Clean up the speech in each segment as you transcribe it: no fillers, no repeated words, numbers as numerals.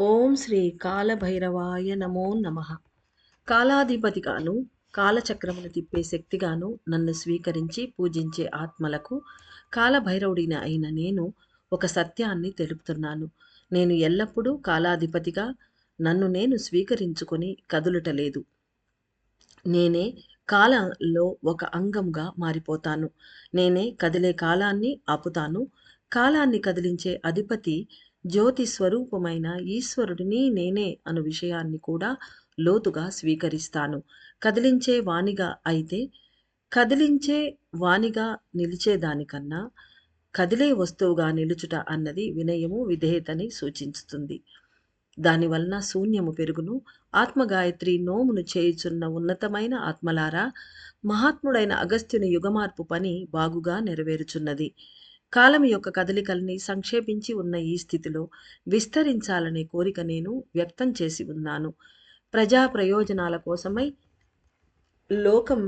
ఓం శ్రీ కాలభైరవాయ నమో నమః. కాలాధిపతిగాను, కాలచక్రమును తిప్పే శక్తిగాను నన్ను స్వీకరించి పూజించే ఆత్మలకు కాలభైరవుడిని అయిన నేను ఒక సత్యాన్ని తెలుపుతున్నాను. నేను ఎల్లప్పుడూ కాలాధిపతిగా నన్ను నేను స్వీకరించుకొని కదులుటలేదు. నేనే కాలంలో ఒక అంగంగా మారిపోతాను. నేనే కదిలే కాలాన్ని ఆపుతాను. కాలాన్ని కదిలించే అధిపతి జ్యోతి స్వరూపమైన ఈశ్వరుడిని నేనే అను విషయాన్ని కూడా లోతుగా స్వీకరిస్తాను. కదిలించే వానిగా అయితే కదిలించే వానిగా నిలిచేదానికన్నా కదిలే వస్తువుగా నిలుచుట అన్నది వినయము, విధేయతని సూచిస్తుంది. దానివలన శూన్యము పెరుగును. ఆత్మగాయత్రి నోమును చేయుచున్న ఉన్నతమైన ఆత్మలారా, మహాత్ముడైన అగస్త్యుని యుగమార్పు పని బాగుగా నెరవేరుచున్నది. కాలం యొక్క కదలికల్ని సంక్షేపించి ఉన్న ఈ స్థితిలో విస్తరించాలనే కోరిక నేను వ్యక్తం చేసి ఉన్నాను. ప్రజా ప్రయోజనాల కోసమై, లోకం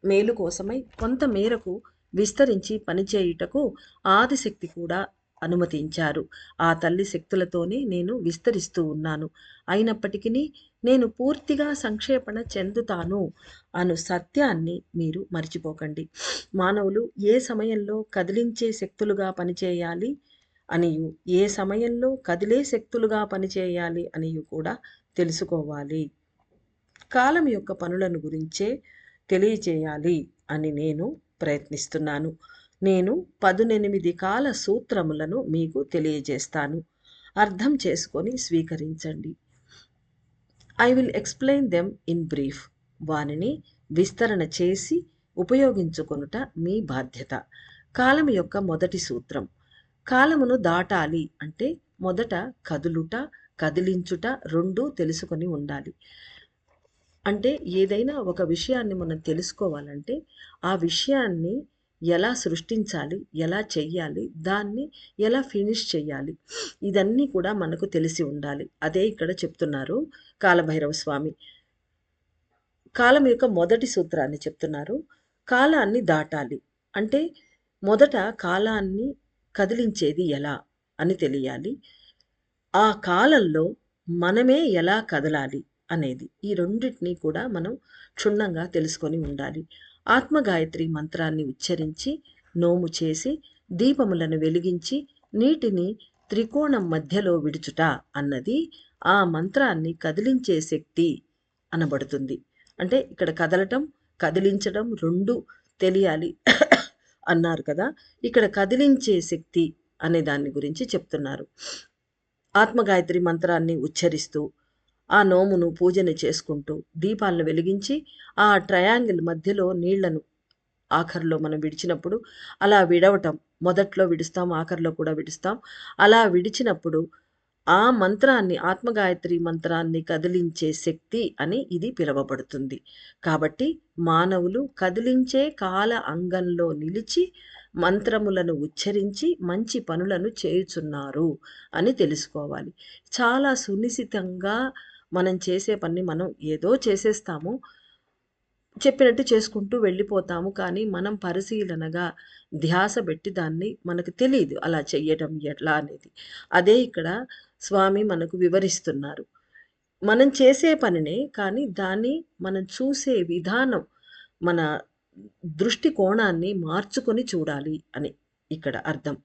మేలు కోసమై కొంత మేరకు విస్తరించి పనిచేయుటకు ఆదిశక్తి కూడా అనుమతించారు. ఆ తల్లి శక్తులతోనే నేను విస్తరిస్తూ ఉన్నాను. అయినప్పటికీ నేను పూర్తిగా సంక్షేపణ చెందుతాను అను సత్యాన్ని మీరు మర్చిపోకండి. మానవులు ఏ సమయంలో కదిలించే శక్తులుగా పనిచేయాలి అనియు, ఏ సమయంలో కదిలే శక్తులుగా పనిచేయాలి అనియు కూడా తెలుసుకోవాలి. కాలం యొక్క పనులను గురించే తెలియచేయాలి అని నేను ప్రయత్నిస్తున్నాను. నేను 18 కాల సూత్రములను మీకు తెలియజేస్తాను. అర్థం చేసుకొని స్వీకరించండి. I will explain them in brief. వానిని విస్తరణ చేసి ఉపయోగించుకొనుట మీ బాధ్యత. కాలం యొక్క మొదటి సూత్రం. కాలమును దాటాలి అంటే మొదట కదులుట, కదిలించుట రెండూ తెలుసుకొని ఉండాలి. అంటే ఏదైనా ఒక విషయాన్ని మనం తెలుసుకోవాలంటే, ఆ విషయాన్ని ఎలా సృష్టించాలి, ఎలా చెయ్యాలి, దాన్ని ఎలా ఫినిష్ చెయ్యాలి, ఇదన్నీ కూడా మనకు తెలిసి ఉండాలి. అదే ఇక్కడ చెప్తున్నారు కాలభైరవ స్వామి. కాలం యొక్క మొదటి సూత్రాన్ని చెప్తున్నారు. కాలాన్ని దాటాలి. అంటే మొదట కాలాన్ని కదిలించేది ఎలా అని తెలియాలి. ఆ కాలంలో మనమే ఎలా కదలాలి అనేది. ఈ రెండిటిని కూడా మనం క్షుణ్ణంగా తెలుసుకొని ఉండాలి. ఆత్మగాయత్రి మంత్రాన్ని ఉచ్చరించి, నోము చేసి, దీపములను వెలిగించి, నీటిని త్రికోణం మధ్యలో విడుచుట అన్నది ఆ మంత్రాన్ని కదిలించే శక్తి అనబడుతుంది. అంటే ఇక్కడ కదలటం, కదిలించడం రెండూ తెలియాలి అన్నారు కదా! ఇక్కడ కదిలించే శక్తి అనే దాన్ని గురించి చెప్తున్నారు. ఆత్మగాయత్రి మంత్రాన్ని ఉచ్చరిస్తూ, ఆ నోమును పూజను చేసుకుంటూ, దీపాలను వెలిగించి, ఆ ట్రయాంగిల్ మధ్యలో నీళ్లను ఆఖరిలో మనం విడిచినప్పుడు అలా విడవటం. మొదట్లో విడుస్తాం, ఆఖరిలో కూడా విడుస్తాం. అలా విడిచినప్పుడు ఆ మంత్రాన్ని, ఆత్మగాయత్రి మంత్రాన్ని కదిలించే శక్తి అని ఇది పిలువబడుతుంది. కాబట్టి మానవులు కదిలించే కాల అంగంలో నిలిచి మంత్రములను ఉచ్చరించి మంచి పనులను చేయుచున్నారు అని తెలుసుకోవాలి. చాలా సునిశితంగా మనం చేసే పని మనం ఏదో చేసేస్తాము. చెప్పినట్టు చేసుకుంటూ వెళ్ళిపోతాము. కానీ మనం పరిశీలనగా ధ్యాస పెట్టి దాన్ని మనకు తెలీదు అలా చెయ్యడం ఎట్లా అనేది. అదే ఇక్కడ స్వామి మనకు వివరిస్తున్నారు. మనం చేసే పనినే కానీ దాన్ని మనం చూసే విధానం, మన దృష్టి కోణాన్ని మార్చుకొని చూడాలి అని ఇక్కడ అర్థం.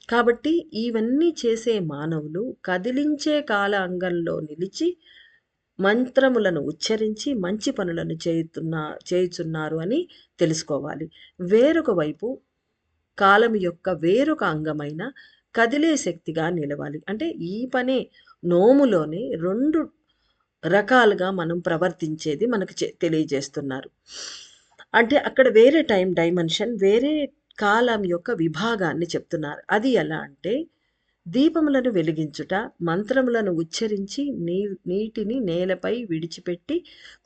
కాబట్టి ఇవన్నీ చేసే మానవులు కదిలించే కాల అంగంలో నిలిచి మంత్రములను ఉచ్చరించి మంచి పనులను చేయుచున్నారు అని తెలుసుకోవాలి. వేరొక వైపు కాలం యొక్క వేరొక అంగమైన కదిలే శక్తిగా నిలవాలి. అంటే ఈ పనే నోములోనే 2 రకాలుగా మనం ప్రవర్తించేది మనకు తెలియజేస్తున్నారు. అంటే అక్కడ వేరే టైం డైమెన్షన్, వేరే కాలం యొక్క విభాగాన్ని చెప్తున్నారు. అది ఎలా అంటే దీపములను వెలిగించుట, మంత్రములను ఉచ్చరించి నీటిని నేలపై విడిచిపెట్టి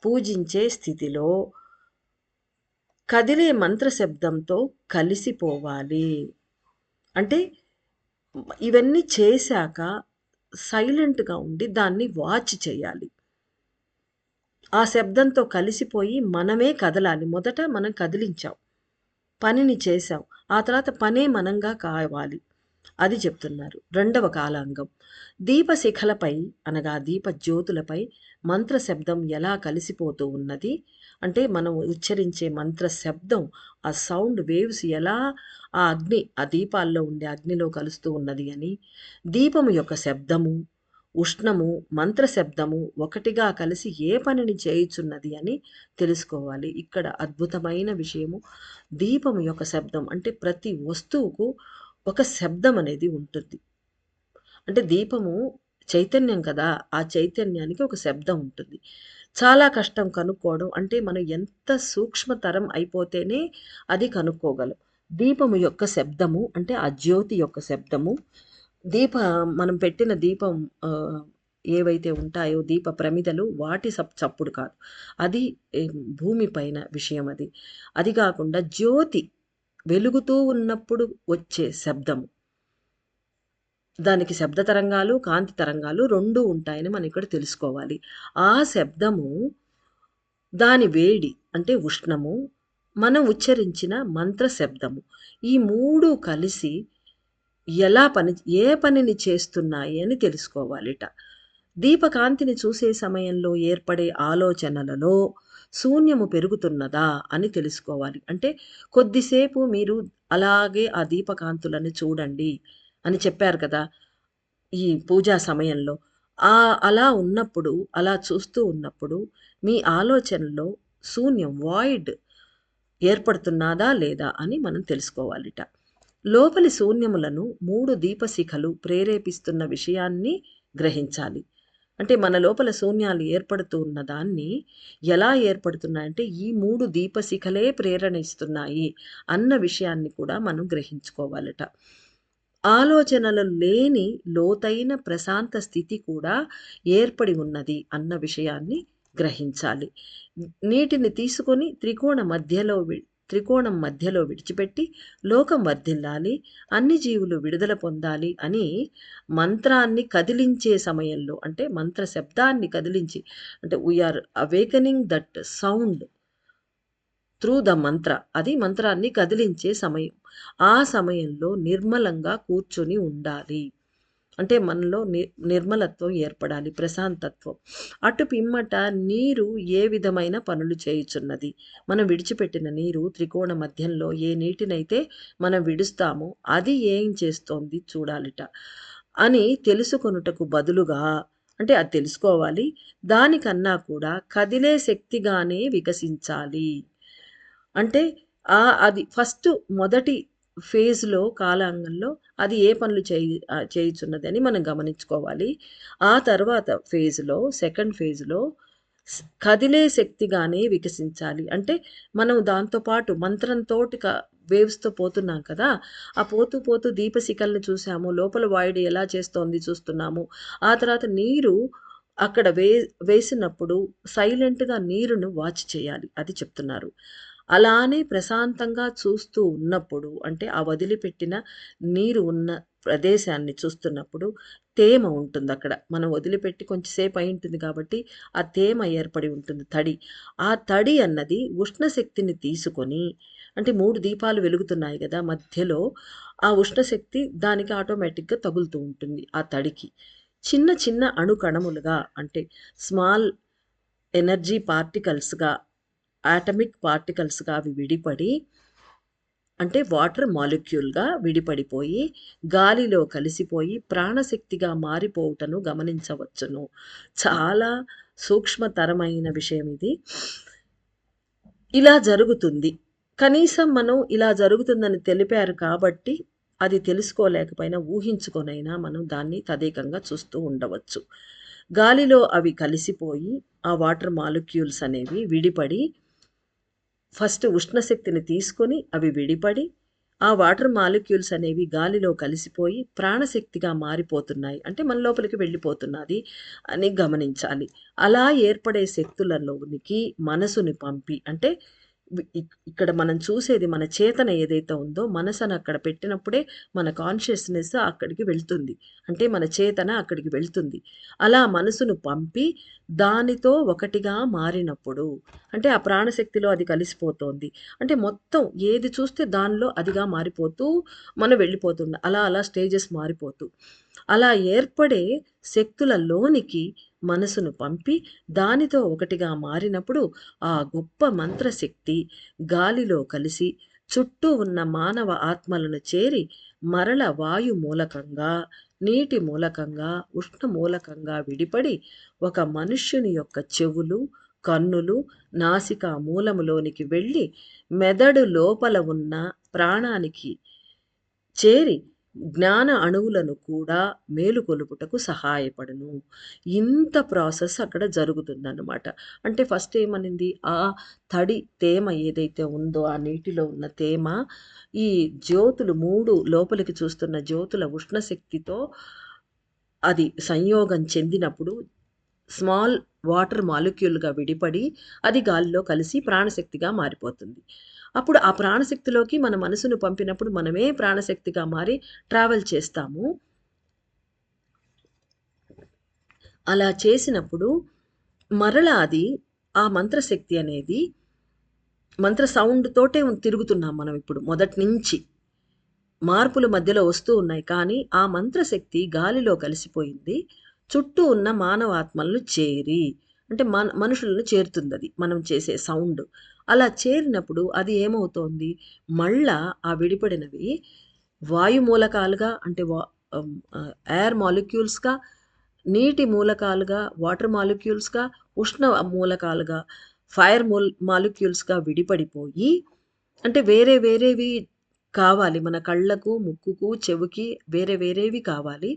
పూజించే స్థితిలో కదిలే మంత్ర శబ్దంతో కలిసిపోవాలి. అంటే ఇవన్నీ చేశాక సైలెంట్‌గా ఉండి దాన్ని వాచ్ చేయాలి. ఆ శబ్దంతో కలిసిపోయి మనమే కదలాలి. మొదట మనం కదిలించాం. పనిని చేశాం. ఆ తర్వాత పనే మనంగా కావాలి. అది చెప్తున్నారు. రెండవ కాలాంగం. దీపశిఖలపై అనగా దీపజ్యోతులపై మంత్ర శబ్దం ఎలా కలిసిపోతూ ఉన్నది. అంటే మనం ఉచ్చరించే మంత్ర శబ్దం, ఆ సౌండ్ వేవ్స్ ఎలా ఆ దీపాల్లో ఉండే అగ్నిలో కలుస్తూ ఉన్నది అని, దీపము యొక్క శబ్దము, ఉష్ణము, మంత్ర శబ్దము ఒకటిగా కలిసి ఏ పనిని చేయుచున్నది అని తెలుసుకోవాలి. ఇక్కడ అద్భుతమైన విషయము దీపము యొక్క శబ్దం. అంటే ప్రతి వస్తువుకు ఒక శబ్దం అనేది ఉంటుంది. అంటే దీపము చైతన్యం కదా! ఆ చైతన్యానికి ఒక శబ్దం ఉంటుంది. చాలా కష్టం కనుక్కోవడం. అంటే మనం ఎంత సూక్ష్మతరం అయిపోతేనే అది కనుక్కోగలం. దీపము యొక్క శబ్దము అంటే ఆ జ్యోతి యొక్క శబ్దము. దీప మనం పెట్టిన దీపం ఆహ్, ఏవైతే ఉంటాయో దీప ప్రమిదలు వాటి చప్పుడు కాదు. అది భూమి పైన విషయం అది. అది కాకుండా జ్యోతి వెలుగుతూ ఉన్నప్పుడు వచ్చే శబ్దము. దానికి శబ్ద తరంగాలు, కాంతి తరంగాలు 2 ఉంటాయని మనం ఇక్కడ తెలుసుకోవాలి. ఆ శబ్దము, దాని వేడి అంటే ఉష్ణము, మనం ఉచ్చరించిన మంత్ర శబ్దము. ఈ 3 కలిసి ఎలా పని ఏ పనిని చేస్తున్నాయి అని తెలుసుకోవాలిట. దీపకాంతిని చూసే సమయంలో ఏర్పడే ఆలోచనలలో శూన్యము పెరుగుతున్నదా అని తెలుసుకోవాలి. అంటే కొద్దిసేపు మీరు అలాగే ఆ దీపకాంతులను చూడండి అని చెప్పారు కదా! ఈ పూజా సమయంలో. అలా ఉన్నప్పుడు, అలా చూస్తూ ఉన్నప్పుడు మీ ఆలోచనలో శూన్యం, వాయిడ్ ఏర్పడుతున్నాదా లేదా అని మనం తెలుసుకోవాలిట. లోపలి శూన్యములను 3 దీపశిఖలు ప్రేరేపిస్తున్న విషయాన్ని గ్రహించాలి. అంటే మన లోపల శూన్యాలు ఏర్పడుతూ ఉన్న దాన్ని ఎలా ఏర్పడుతున్నాయంటే ఈ 3 దీపశిఖలే ప్రేరణ ఇస్తున్నాయి అన్న విషయాన్ని కూడా మనం గ్రహించుకోవాలట. ఆలోచనలు లేని లోతైన ప్రశాంత స్థితి కూడా ఏర్పడి ఉన్నది అన్న విషయాన్ని గ్రహించాలి. నీటిని తీసుకొని త్రికోణం మధ్యలో విడిచిపెట్టి లోకం వర్ధిల్లాలి, అన్ని జీవులు విడుదల పొందాలి అని మంత్రాన్ని కదిలించే సమయంలో అంటే మంత్ర శబ్దాన్ని కదిలించి అంటే we are awakening that sound through the mantra. అది మంత్రాన్ని కదిలించే సమయం. ఆ సమయంలో నిర్మలంగా కూర్చొని ఉండాలి. అంటే మనలో నిర్మలత్వం ఏర్పడాలి, ప్రశాంతత్వం. అటు పిమ్మట నీరు ఏ విధమైన పనులు చేయుచున్నది. మనం విడిచిపెట్టిన నీరు త్రికోణ మధ్యంలో ఏ నీటినైతే మనం విడుస్తామో అది ఏం చేస్తోంది చూడాలిట. అని తెలుసుకొనుటకు బదులుగా అంటే అది తెలుసుకోవాలి. దానికన్నా కూడా కదిలే శక్తిగానే వికసించాలి. అంటే అది ఫస్ట్ మొదటి ఫేజ్‌లో కాలాంగంలో అది ఏ పనులు చేయుచున్నదని మనం గమనించుకోవాలి. ఆ తర్వాత ఫేజ్‌లో సెకండ్ ఫేజ్‌లో కదిలే శక్తిగానే వికసించాలి. అంటే మనం దాంతో పాటు మంత్రంతోటి వేవ్స్‌తో పోతున్నాం కదా! ఆ పోతూ పోతూ దీపశిఖల్ని చూసాము. లోపల వాయుడు ఎలా చేస్తోంది చూస్తున్నాము. ఆ తర్వాత నీరు అక్కడ వేసినప్పుడు సైలెంట్‌గా నీరును వాచ్ చేయాలి. అది చెప్తున్నారు. అలానే ప్రశాంతంగా చూస్తూ ఉన్నప్పుడు అంటే ఆ వదిలిపెట్టిన నీరు ఉన్న ప్రదేశాన్ని చూస్తున్నప్పుడు తేమ ఉంటుందక్కడ. మనం వదిలిపెట్టి కొంచెం సేపు అయ్యుంటుంది కాబట్టి ఆ తేమ ఏర్పడి ఉంటుంది తడి. ఆ తడి అన్నది ఉష్ణశక్తిని తీసుకొని అంటే 3 దీపాలు వెలుగుతున్నాయి గదా! మధ్యలో ఆ ఉష్ణశక్తి దానికి ఆటోమేటిక్‌గా తగులుతూ ఉంటుంది ఆ తడికి. చిన్న చిన్న అణుకణములుగా అంటే స్మాల్ ఎనర్జీ పార్టికల్స్‌గా, యాటమిక్ పార్టికల్స్‌గా అవి విడిపడి అంటే వాటర్ మాలిక్యూల్‌గా విడిపడిపోయి, గాలిలో కలిసిపోయి ప్రాణశక్తిగా మారిపోవుటను గమనించవచ్చును. చాలా సూక్ష్మతరమైన విషయం ఇది. ఇలా జరుగుతుంది. కనీసం మనం ఇలా జరుగుతుందని తెలిపారు కాబట్టి, అది తెలుసుకోలేకపోయినా ఊహించుకొనైనా మనం దాన్ని తదేకంగా చూస్తూ ఉండవచ్చు. గాలిలో అవి కలిసిపోయి, ఆ వాటర్ మాలిక్యూల్స్ అనేవి విడిపడి ఫస్ట్ ఉష్ణశక్తిని తీసుకొని అవి విడిపడి, ఆ వాటర్ మాలిక్యూల్స్ అనేవి గాలిలో కలిసిపోయి ప్రాణశక్తిగా మారిపోతున్నాయి. అంటే మన లోపలికి వెళ్ళిపోతున్నది అని గమనించాలి. అలా ఏర్పడే శక్తులలోనికి మనసుని పంపి అంటే ఇక్కడ మనం చూసేది మన చేతన ఏదైతే ఉందో మనసని అక్కడ పెట్టినప్పుడే మన కాన్షియస్‌నెస్ అక్కడికి వెళ్తుంది. అంటే మన చేతన అక్కడికి వెళ్తుంది. అలా మనసును పంపి దానితో ఒకటిగా మారినప్పుడు అంటే ఆ ప్రాణశక్తిలో అది కలిసిపోతోంది. అంటే మొత్తం ఏది చూస్తే దానిలో అదిగా మారిపోతూ మనం వెళ్ళిపోతుంది. అలా అలా స్టేజెస్ మారిపోతూ. అలా ఏర్పడే శక్తులలోనికి మనసును పంపి దానితో ఒకటిగా మారినప్పుడు ఆ గొప్ప మంత్రశక్తి గాలిలో కలిసి చుట్టూ ఉన్న మానవ ఆత్మలను చేరి మరల వాయు మూలకంగా, నీటి మూలకంగా, ఉష్ణ మూలకంగా విడిపడి ఒక మనుష్యుని యొక్క చెవులు, కన్నులు, నాసికా మూలములోనికి వెళ్ళి మెదడు లోపల ఉన్న ప్రాణానికి చేరి జ్ఞాన అణువులను కూడా మేలుకొలుపుటకు సహాయపడును. ఇంత ప్రాసెస్ అక్కడ జరుగుతుందనమాట. అంటే ఫస్ట్ ఏమనింది? ఆ తడి తేమ ఏదైతే ఉందో, ఆ నీటిలో ఉన్న తేమ, ఈ జ్యోతులు 3 లోపలికి చూస్తున్న జ్యోతుల ఉష్ణశక్తితో అది సంయోగం చెందినప్పుడు స్మాల్ వాటర్ మాలిక్యూల్‌గా విడిపడి, అది గాలిలో కలిసి ప్రాణశక్తిగా మారిపోతుంది. అప్పుడు ఆ ప్రాణశక్తిలోకి మన మనసును పంపినప్పుడు మనమే ప్రాణశక్తిగా మారి ట్రావెల్ చేస్తాము. అలా చేసినప్పుడు మరలా అది ఆ మంత్రశక్తి అనేది మంత్ర సౌండ్ తోటే తిరుగుతున్నాం మనం ఇప్పుడు మొదటి నుంచి. మార్పులు మధ్యలో వస్తూ ఉన్నాయి. కానీ ఆ మంత్రశక్తి గాలిలో కలిసిపోయింది. చుట్టూ ఉన్న మానవాత్మలను చేరి అంటే మనుషులను చేరుతుందది. మనం చేసే సౌండ్. అలా చేరినప్పుడు అది ఏమవుతోంది? మళ్ళా ఆ విడిపడినవి వాయు మూలకాలుగా అంటే ఎయిర్ మాలిక్యూల్స్‌గా, నీటి మూలకాలుగా, వాటర్ మాలిక్యూల్స్‌గా, ఉష్ణ మూలకాలుగా, ఫైర్ మాలిక్యూల్స్‌గా విడిపడిపోయి అంటే వేరే వేరేవి కావాలి. మన కళ్ళకు, ముక్కుకు, చెవికి వేరే వేరేవి కావాలి.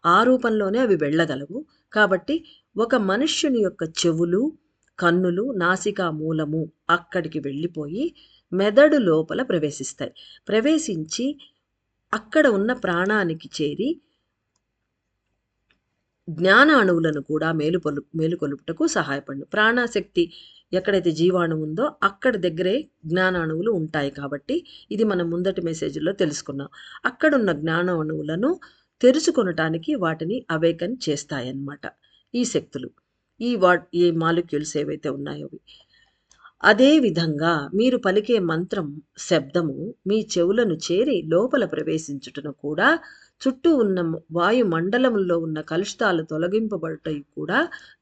ఆ రూపంలోనే అవి వెళ్ళగలవు. కాబట్టి ఒక మనుష్యుని యొక్క చెవులు, కన్నులు, నాసికా మూలము అక్కడికి వెళ్ళిపోయి మెదడు లోపల ప్రవేశిస్తాయి. ప్రవేశించి అక్కడ ఉన్న ప్రాణానికి చేరి జ్ఞాన అణువులను కూడా మేలుకొలుపుటకు సహాయపడును. ప్రాణశక్తి ఎక్కడైతే జీవాణువు ఉందో అక్కడ దగ్గరే జ్ఞాన అణువులు ఉంటాయి కాబట్టి ఇది మనం ముందటి మెసేజ్‌లో తెలుసుకున్నాం. అక్కడున్న జ్ఞాన అణువులను తెరుచుకొనటానికి వాటిని అవేకన్ చేస్తాయన్నమాట. ఈ శక్తులు. ఈ మాలిక్యూల్స్ ఏవైతే ఉన్నాయో అవి. అదే విధంగా మీరు పలికే మంత్రం శబ్దము మీ చెవులను చేరి లోపల ప్రవేశించుటను కూడా చుట్టూ ఉన్న వాయుమండలంలో ఉన్న కలుషితాలు తొలగింపబడుటయి కూడా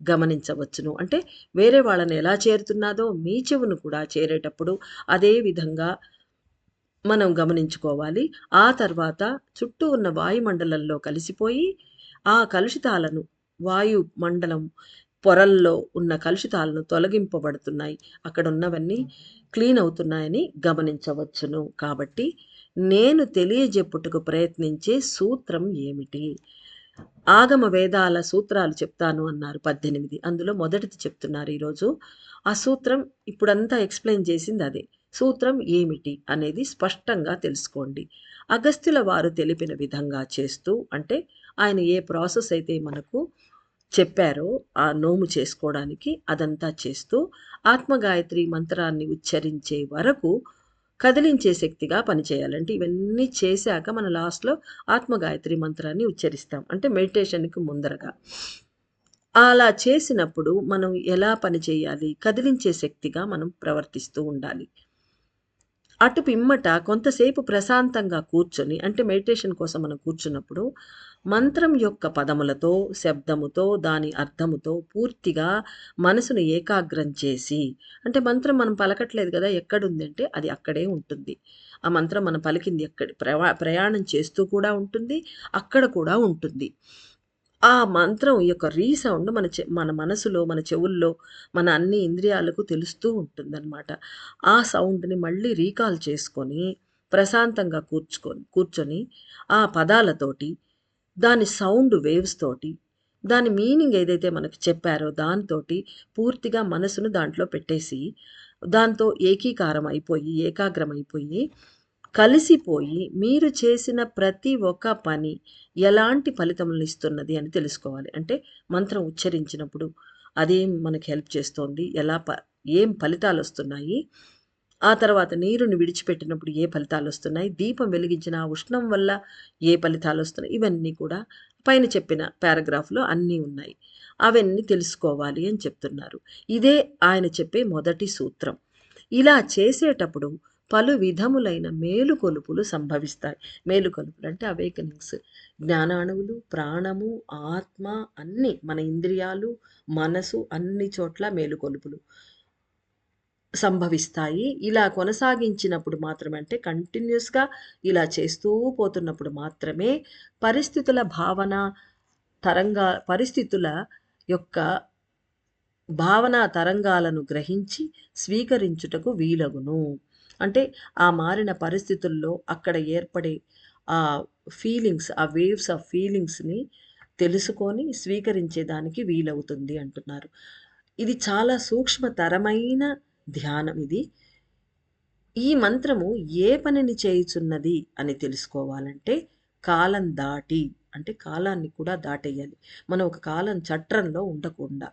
గమనించవచ్చును. అంటే వేరే వాళ్ళని ఎలా చేరుతున్నదో మీ చెవును కూడా చేరేటప్పుడు అదే విధంగా మనం గమనించుకోవాలి. ఆ తర్వాత చుట్టూ ఉన్న వాయుమండలంలో కలిసిపోయి ఆ కలుషితాలను వాయుమండలం పొరల్లో ఉన్న కలుషితాలను తొలగింపబడుతున్నాయి. అక్కడున్నవన్నీ క్లీన్ అవుతున్నాయని గమనించవచ్చును. కాబట్టి నేను తెలియజెప్పుటకు ప్రయత్నించే సూత్రం ఏమిటి? ఆగమ వేదాల సూత్రాలు చెప్తాను అన్నారు 18. అందులో మొదటిది చెప్తున్నారు ఈరోజు. ఆ సూత్రం ఇప్పుడంతా ఎక్స్‌ప్లెయిన్ చేసిందదే. సూత్రం ఏమిటి అనేది స్పష్టంగా తెలుసుకోండి. అగస్త్యుల వారు తెలిపిన విధంగా చేస్తూ అంటే ఆయన ఏ ప్రాసెస్ అయితే మనకు చెప్పారో ఆ నోము చేసుకోవడానికి అదంతా చేస్తూ ఆత్మగాయత్రి మంత్రాన్ని ఉచ్చరించే వరకు కదిలించే శక్తిగా పనిచేయాలి. అంటే ఇవన్నీ చేశాక మనం లాస్ట్‌లో ఆత్మగాయత్రి మంత్రాన్ని ఉచ్చరిస్తాం. అంటే మెడిటేషన్‌కి ముందరగా. అలా చేసినప్పుడు మనం ఎలా పని చేయాలి? కదిలించే శక్తిగా మనం ప్రవర్తిస్తూ ఉండాలి. అటు పిమ్మట కొంతసేపు ప్రశాంతంగా కూర్చొని అంటే మెడిటేషన్ కోసం మనం కూర్చున్నప్పుడు మంత్రం యొక్క పదములతో, శబ్దముతో, దాని అర్థముతో పూర్తిగా మనసును ఏకాగ్రం చేసి అంటే మంత్రం మనం పలకట్లేదు కదా! ఎక్కడుందంటే అది అక్కడే ఉంటుంది. ఆ మంత్రం మనం పలికింది ఎక్కడ ప్రయాణం చేస్తూ కూడా ఉంటుంది. అక్కడ కూడా ఉంటుంది. ఆ మంత్రం యొక్క రీసౌండ్ మన మనసులో, మన చెవుల్లో, మన అన్ని ఇంద్రియాలకు తెలుస్తూ ఉంటుందనమాట. ఆ సౌండ్‌ని మళ్ళీ రీకాల్ చేసుకొని, ప్రశాంతంగా కూర్చొని, ఆ పదాలతోటి, దాని సౌండ్ వేవ్స్ తోటి, దాని మీనింగ్ ఏదైతే మనకు చెప్పారో దాంతోటి పూర్తిగా మనసును దాంట్లో పెట్టేసి, దాంతో ఏకీకారం అయిపోయి, ఏకాగ్రమైపోయి కలిసిపోయి మీరు చేసిన ప్రతి ఒక్క పని ఎలాంటి ఫలితములనిస్తున్నది అని తెలుసుకోవాలి. అంటే మంత్రం ఉచ్చరించినప్పుడు అదేం మనకి హెల్ప్ చేస్తోంది? ఏం ఫలితాలొస్తున్నాయి? ఆ తర్వాత నీరుని విడిచిపెట్టినప్పుడు ఏ ఫలితాలొస్తున్నాయి? దీపం వెలిగించిన ఆ ఉష్ణం వల్ల ఏ ఫలితాలొస్తున్నాయి? ఇవన్నీ కూడా పైన చెప్పిన పారాగ్రాఫ్‌లో అన్నీ ఉన్నాయి. అవన్నీ తెలుసుకోవాలి అని చెప్తున్నారు. ఇదే ఆయన చెప్పే మొదటి సూత్రం. ఇలా చేసేటప్పుడు పలు విధములైన మేలుకొలుపులు సంభవిస్తాయి. మేలుకొలుపులు అంటే అవేకెనింగ్స్. జ్ఞానాణువులు, ప్రాణము, ఆత్మ అన్నీ మన ఇంద్రియాలు, మనసు అన్ని చోట్ల మేలుకొలుపులు సంభవిస్తాయి. ఇలా కొనసాగించినప్పుడు మాత్రమే అంటే కంటిన్యూయస్‌గా ఇలా చేస్తూ పోతున్నప్పుడు మాత్రమే పరిస్థితుల భావన పరిస్థితుల యొక్క భావనా తరంగాలను గ్రహించి స్వీకరించుటకు వీలగును. అంటే ఆ మారిన పరిస్థితుల్లో అక్కడ ఏర్పడే ఆ ఆ వేవ్స్ ఆఫ్ ఫీలింగ్స్‌ని తెలుసుకొని స్వీకరించేదానికి వీలవుతుంది అంటున్నారు. ఇది చాలా సూక్ష్మతరమైన ధ్యానం ఇది. ఈ మంత్రము ఏ పనిని చేయుచున్నది అని తెలుసుకోవాలంటే, కాలం దాటి అంటే కాలాన్ని కూడా దాటేయాలి. మనం ఒక కాలం చట్రంలో ఉండకుండా,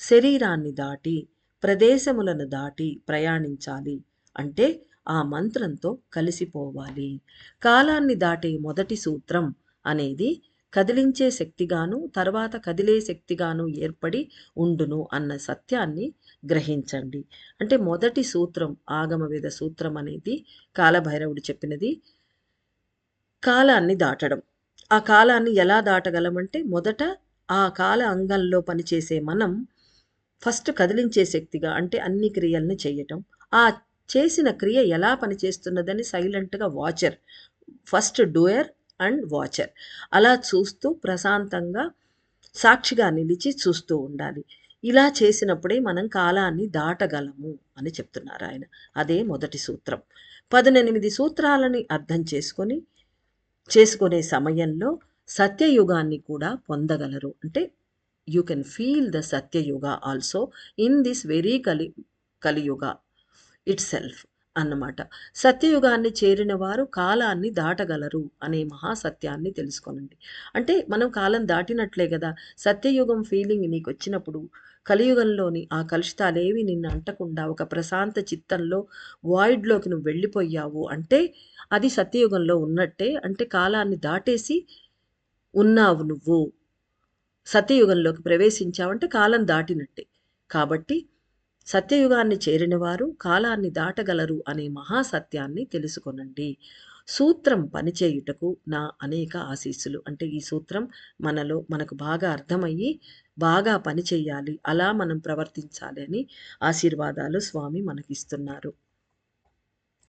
శరీరాన్ని దాటి, ప్రదేశములను దాటి ప్రయాణించాలి. అంటే ఆ మంత్రంతో కలిసిపోవాలి. కాలాన్ని దాటే మొదటి సూత్రం అనేది కదిలించే శక్తిగాను, తర్వాత కదిలే శక్తిగాను ఏర్పడి ఉండును అన్న సత్యాన్ని గ్రహించండి. అంటే మొదటి సూత్రం ఆగమవేద సూత్రం అనేది కాలభైరవుడు చెప్పినది కాలాన్ని దాటడం. ఆ కాలాన్ని ఎలా దాటగలమంటే మొదట ఆ కాల అంగంలో పనిచేసే మనం ఫస్ట్ కదిలించే శక్తిగా అంటే అన్ని క్రియల్ని చేయటం. ఆ చేసిన క్రియ ఎలా పనిచేస్తున్నదని సైలెంట్‌గా watcher. First doer and watcher. అలా చూస్తూ ప్రశాంతంగా సాక్షిగా నిలిచి చూస్తూ ఉండాలి. ఇలా చేసినప్పుడే మనం కాలాన్ని దాటగలము అని చెప్తున్నారాయన. అదే మొదటి సూత్రం. 18 సూత్రాలని అర్థం చేసుకునే సమయంలో సత్యయుగాన్ని కూడా పొందగలరు. అంటే you can feel the Satyayuga also in this very Kaliyuga itself అన్నమాట. సత్యయుగాన్ని చేరిన వారు కాలాన్ని దాటగలరు అనే మహాసత్యాన్ని తెలుసుకోనండి. అంటే మనం కాలం దాటినట్లే గదా! సత్యయుగం ఫీలింగ్ నీకొచ్చినప్పుడు కలియుగంలోని ఆ కలుషితాలేవి నిన్ను అంటకుండా ఒక ప్రశాంత చిత్తంలో వాయిడ్‌లోకి నువ్వు వెళ్ళిపోయావు అంటే అది సత్యయుగంలో ఉన్నట్టే. అంటే కాలాన్ని దాటేసి ఉన్నావు నువ్వు. సత్యయుగంలోకి ప్రవేశించావంటే కాలం దాటినట్టే. కాబట్టి సత్యయుగాన్ని చేరినవారు కాలాన్ని దాటగలరు అనే మహాసత్యాన్ని తెలుసుకొనండి. సూత్రం పనిచేయుటకు నా అనేక ఆశీస్సులు. అంటే ఈ సూత్రం మనకు బాగా అర్థమయ్యి, బాగా పనిచేయాలి. అలా మనం ప్రవర్తించాలి అని ఆశీర్వాదాలు స్వామి మనకిస్తున్నారు.